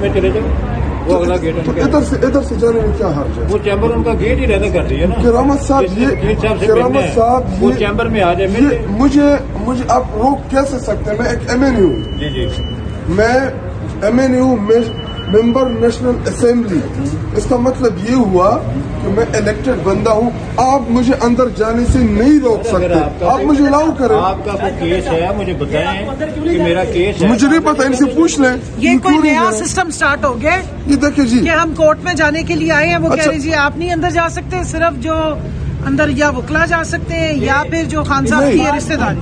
میں چلے جاؤ وہ اگلا گیٹ ادھر سے جانے میں کیا حرج ہے؟ وہ چیمبر ان کا گیٹ ہی رہتا کر رہی ہے نا کرامت صاحب وہ چیمبر میں آ جائے مجھے آپ روک کیسے سکتے ہیں؟ میں ایک ایم این اے ہوں. جی میں ایم این اے ہوں, ممبر نیشنل اسمبلی. اس کا مطلب یہ ہوا کہ میں الیکٹڈ بندہ ہوں. آپ مجھے اندر جانے سے نہیں روک سکتے. آپ مجھے الاؤ کریں. آپ کا کوئی کیس ہے مجھے بتائیں کہ میرا کیس ہے. مجھے نہیں پتا, ان سے پوچھ لیں. یہ کوئی نیا سسٹم سٹارٹ ہو گیا یہ دیکھیں جی کہ ہم کورٹ میں جانے کے لیے آئے ہیں, وہ کہہ رہے جی آپ نہیں اندر جا سکتے, صرف جو اندر یا وکلا جا سکتے ہیں یا پھر جو خان صاحب کی رشتے دار.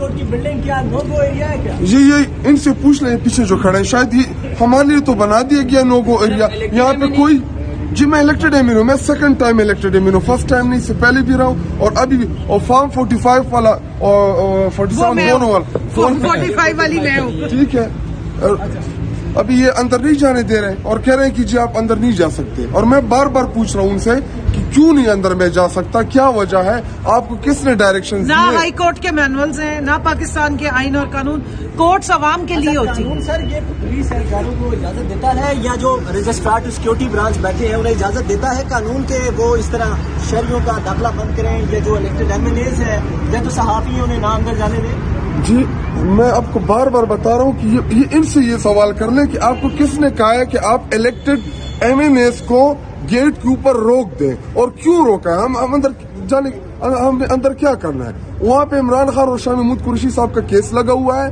یہ ان سے پوچھ لیں پیچھے جو کھڑے ہیں. شاید یہ ہمارے لیے تو بنا دیا گیا نو گو ایریا. یہاں پہ کوئی جی میں الیکٹڈ ایم این ہوں, میں second time elected M N ہوں, فرسٹ ٹائم نہیں, سے پہلے بھی رہا ہوں اور ابھی بھی. اور فارم 45 والا اور 47 دونوں والا 45 والی میں ہوں. ٹھیک ہے. ابھی یہ اندر نہیں جانے دے رہے اور کہہ رہے ہیں کہ جی آپ اندر نہیں جا سکتے. اور میں بار بار پوچھ رہا ہوں ان سے کہ کیوں نہیں اندر میں جا سکتا, کیا وجہ ہے, آپ کو کس نے ڈائریکشن نہ ہائی کورٹ کے مینولز ہیں, نہ پاکستان کے آئین اور قانون. کورٹس عوام کے لیے ہوتی ہیں. سر یہ پولیس اہلکاروں کو اجازت دیتا ہے یا جو رجسٹرار سیکورٹی برانچ بیٹھے ہیں انہیں اجازت دیتا ہے قانون کے وہ اس طرح شہریوں کا داخلہ بند کریں, یا جو الیکٹڈ ایم این ایز ہیں یا جو صحافی انہیں نہ اندر جانے دیں؟ جی میں آپ کو بار بار بتا رہا ہوں کہ یہ ان سے یہ سوال کر لیں کہ آپ کو کس نے کہا ہے کہ آپ الیکٹڈ ایم این ایز کو گیٹ کے اوپر روک دیں, اور کیوں روکا ہے؟ ہم اندر جانے, ہم اندر کیا کرنا ہے؟ وہاں پہ عمران خان اور شاہ محمود قریشی صاحب کا کیس لگا ہوا ہے.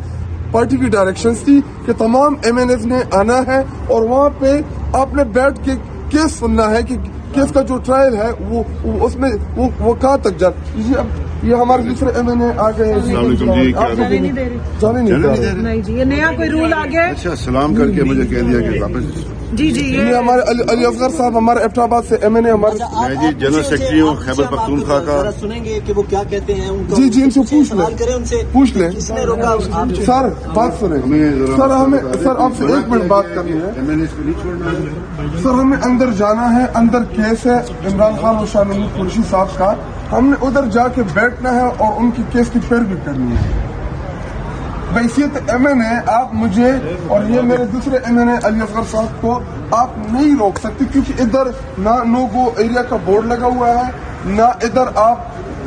پارٹی کی ڈائریکشنز تھی کہ تمام ایم این ایز نے آنا ہے اور وہاں پہ آپ نے بیٹھ کے کیس سننا ہے کہ کیس کا جو ٹرائل ہے وہ اس میں وہ کہاں تک جاتا. یہ ہمارے دوسرے ایم این اے آ گئے ہیں. جانے نہیں دے رہے. نہیں جی یہ نیا کوئی رول آ گیا ہے. اچھا سلام کر کے مجھے کہہ دیا کہ واپس. جی یہ ہمارے علی اصغر صاحب ہمارے ایبٹ آباد سے ایم این اے ہمارے. میں جی جنرل سیکرٹری ہوں خیبر پختونخوا کا. سنیں گے کہ وہ کیا کہتے ہیں. جی ان سے پوچھ لیں. کس نے روکا سر بات سنیں. سر آپ سے ایک منٹ بات کرنی ہے. سر ہمیں اندر جانا ہے, اندر کیس ہے عمران خان اور شاہ محمود قریشی صاحب کا. ہم نے ادھر جا کے بیٹھنا ہے اور ان کی کیس کی پیروی کرنی ہے. بحیثیت ایم این اے آپ مجھے اور یہ میرے دوسرے ایم این اے علی اصغر صاحب کو آپ نہیں روک سکتے, کیونکہ ادھر نہ نو گو ایریا کا بورڈ لگا ہوا ہے, نہ ادھر آپ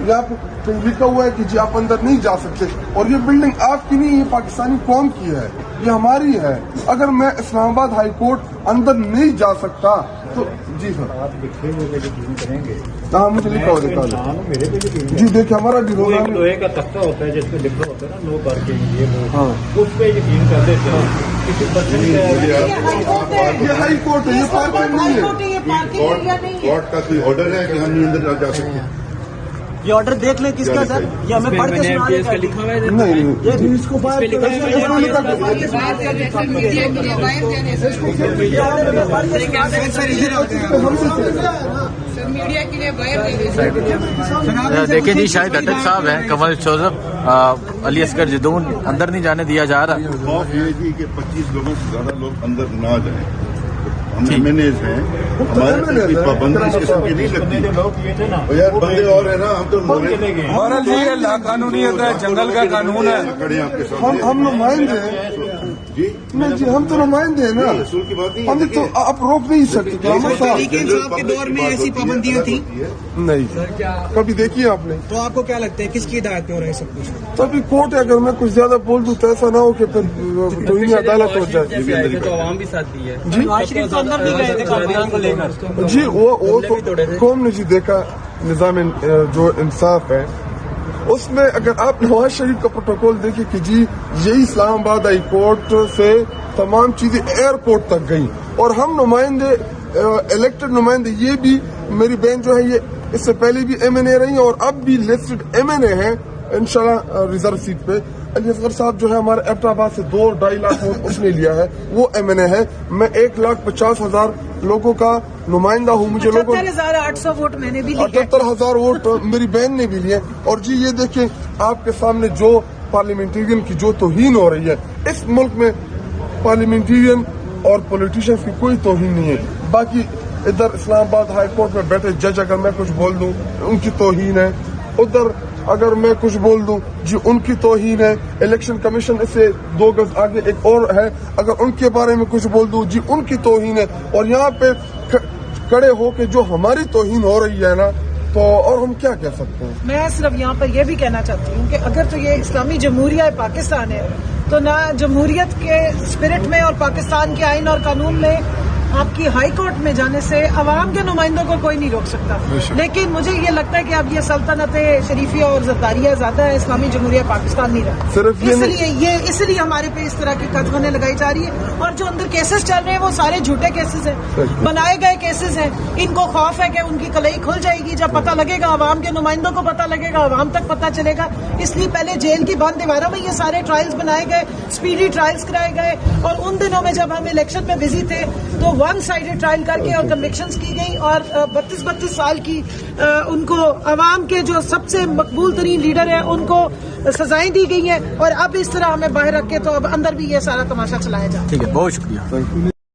یہاں پہ لکھا ہوا ہے کہ جی آپ اندر نہیں جا سکتے. اور یہ بلڈنگ آپ کی نہیں, یہ پاکستانی قوم کی ہے, یہ ہماری ہے. اگر میں اسلام آباد ہائی کورٹ اندر نہیں جا سکتا تو جی سر آپ لکھے ہوئے یقین کریں گے. ہاں مجھے لکھا ہوا دیکھا میرے پہ یقین. جی دیکھیں ہمارا بھی وہ ایک لوہے کا تختہ ہوتا ہے جس پہ لکھا ہوتا ہے نا نو پارکنگ, یہ ہاں اس پہ یقین کر دیتے ہیں. کسی بچے یہ ہائی کورٹ ہے, یہ پارکنگ نہیں ہے. کورٹ کا کوئی آرڈر ہے کہ ہم نہیں اندر جا سکتے. یہ آرڈر دیکھ لیں کس کا سر, یہ ہمیں پڑھ کے سنا دیں. نہیں اس کو دیکھیں جی شاہد اٹک صاحب ہیں, کمل جوزف, علی اصغر جدون, اندر نہیں جانے دیا جا رہا. خوف یہ تھی کہ 25 لوگوں سے زیادہ لوگ اندر نہ جائیں. ہم ایم این ایز ہیں, ہمارے پابندی اس قسم کی نہیں لگتی. یار بندے اور ہیں نا, ہم تو بہرحال جی یہ لا قانونیت ہے, جنگل کا قانون ہے. کھڑے آپ کے سامنے. ہم نمائندے ہیں جی نہیں جی, ہم تو نمائندے ہیں نا, اصول کی بات نہیں. ہم تو آپ روک نہیں سکتے. صاحب کے دور میں ایسی پابندیاں تھیں نہیں کبھی دیکھی آپ نے. تو آپ کو کیا لگتا ہے کس کی ہدایت پہ ہو رہا ہے سب کچھ؟ تبھی کورٹ ہے, اگر میں کچھ زیادہ بول دوں تو ایسا نہ ہو کہ پھر توہین عدالت ہو جائے. تو عوام بھی ساتھ دی ہے. جی وہ تو قوم نے جی دیکھا نظام جو انصاف ہے اس میں. اگر آپ نواز شریف کا پروٹوکول دیکھیں کہ جی یہی اسلام آباد ہائی کورٹ سے تمام چیزیں ایئرپورٹ تک گئیں, اور ہم نمائندے الیکٹڈ نمائندے, یہ بھی میری بہن جو ہے یہ اس سے پہلے بھی ایم این اے رہی اور اب بھی لسٹڈ ایم این اے ہیں انشاءاللہ ریزرو سیٹ پہ. علی اصغر صاحب جو ہے ہمارے ایبٹ آباد سے 2-2.5 لاکھ ووٹ اس نے لیا ہے, وہ ایم این اے ہے. میں 1,50,000 لوگوں کا نمائندہ ہوں. مجھے لوگوں 78,800 ووٹ میں نے بھی لیے, 78,000 ووٹ میری بہن نے بھی لیے. اور جی یہ دیکھیں آپ کے سامنے جو پارلیمنٹیرین کی جو توہین ہو رہی ہے, اس ملک میں پارلیمنٹیرین اور پولیٹیشینز کی کوئی توہین نہیں ہے. باقی ادھر اسلام آباد ہائی کورٹ میں بیٹھے جج اگر میں کچھ بول دوں ان کی توہین ہے, ادھر اگر میں کچھ بول دوں جی ان کی توہین ہے. الیکشن کمیشن سے 2 گز آگے ایک اور ہے, اگر ان کے بارے میں کچھ بول دوں جی ان کی توہین ہے. اور یہاں پہ کھڑے ہو کے جو ہماری توہین ہو رہی ہے نا, تو اور ہم کیا کہہ سکتے ہیں. میں صرف یہاں پر یہ بھی کہنا چاہتی ہوں کہ اگر تو یہ اسلامی جمہوریہ پاکستان ہے تو نہ جمہوریت کے اسپرٹ میں اور پاکستان کے آئین اور قانون میں آپ کی ہائی کورٹ میں جانے سے عوام کے نمائندوں کو کوئی نہیں روک سکتا. لیکن مجھے یہ لگتا ہے کہ اب یہ سلطنت شریفیہ اور زرداریہ زیادہ ہے, اسلامی جمہوریہ پاکستان نہیں رہا. صرف اس لیے ہمارے پہ اس طرح کی قدغنیں لگائی جا رہی ہے. اور جو اندر کیسز چل رہے ہیں وہ سارے جھوٹے کیسز ہیں, بنائے گئے کیسز ہیں. ان کو خوف ہے کہ ان کی کلئی کھل جائے گی, جب پتہ لگے گا عوام کے نمائندوں کو پتہ لگے گا, عوام تک پتہ چلے گا. اس لیے پہلے جیل کی بند دیواروں میں یہ سارے ٹرائلز بنائے گئے, اسپیڈی ٹرائلز کرائے گئے. اور ان دنوں میں جب ہم الیکشن میں بزی تھے تو 1 سائیڈڈ ٹرائل کر کے اور کنوکشنز کی گئی, اور 32 سال کی ان کو عوام کے جو سب سے مقبول ترین لیڈر ہیں ان کو سزائیں دی گئی ہیں. اور اب اس طرح ہمیں باہر رکھ کے تو اب اندر بھی یہ سارا تماشا چلایا جاتا ہے. ٹھیک ہے, بہت شکریہ.